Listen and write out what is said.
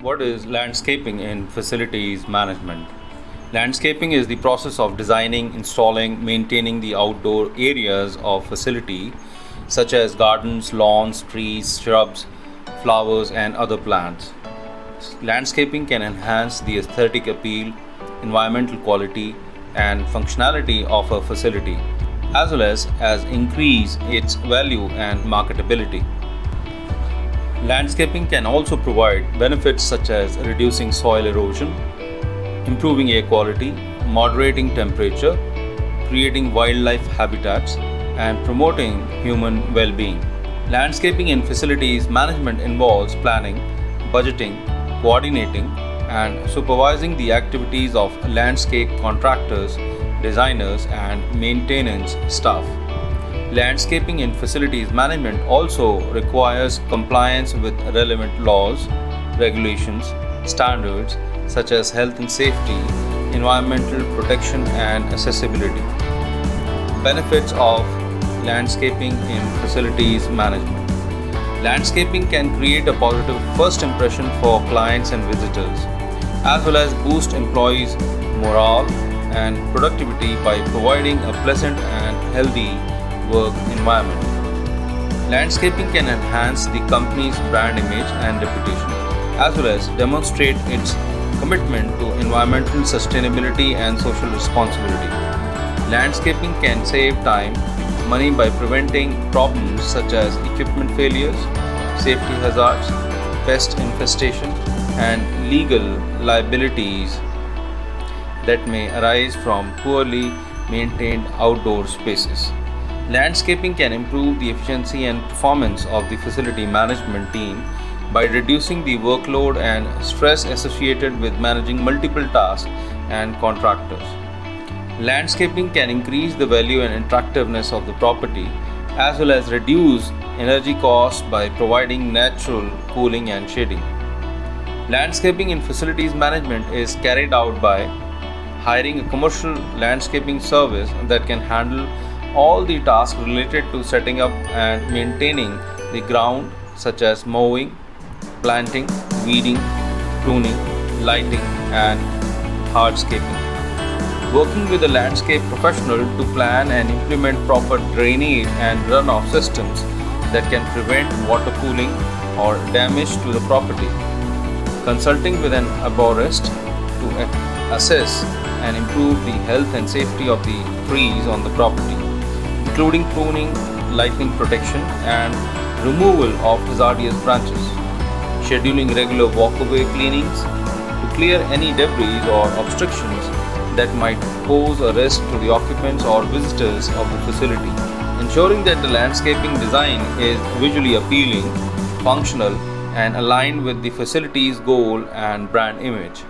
What is landscaping in facilities management? Landscaping is the process of designing, installing, maintaining the outdoor areas of facility such as gardens, lawns, trees, shrubs, flowers and other plants. Landscaping can enhance the aesthetic appeal, environmental quality and functionality of a facility as well as increase its value and marketability. Landscaping can also provide benefits such as reducing soil erosion, improving air quality, moderating temperature, creating wildlife habitats, and promoting human well being. Landscaping in facilities management involves planning, budgeting, coordinating, and supervising the activities of landscape contractors, designers, and maintenance staff. Landscaping in facilities management also requires compliance with relevant laws, regulations, standards such as health and safety, environmental protection, and accessibility. Benefits of landscaping in facilities management. Landscaping can create a positive first impression for clients and visitors, as well as boost employees' morale and productivity by providing a pleasant and healthy work environment. Landscaping can enhance the company's brand image and reputation, as well as demonstrate its commitment to environmental sustainability and social responsibility. Landscaping can save time, money by preventing problems such as equipment failures, safety hazards, pest infestation, and legal liabilities that may arise from poorly maintained outdoor spaces. Landscaping can improve the efficiency and performance of the facility management team by reducing the workload and stress associated with managing multiple tasks and contractors. Landscaping can increase the value and attractiveness of the property as well as reduce energy costs by providing natural cooling and shading. Landscaping in facilities management is carried out by hiring a commercial landscaping service that can handle all the tasks related to setting up and maintaining the ground such as mowing, planting, weeding, pruning, lighting, and hardscaping. Working with a landscape professional to plan and implement proper drainage and runoff systems that can prevent water pooling or damage to the property. Consulting with an arborist to assess and improve the health and safety of the trees on the property, including pruning, lightning protection, and removal of hazardous branches. Scheduling regular walkaway cleanings to clear any debris or obstructions that might pose a risk to the occupants or visitors of the facility. Ensuring that the landscaping design is visually appealing, functional, and aligned with the facility's goal and brand image.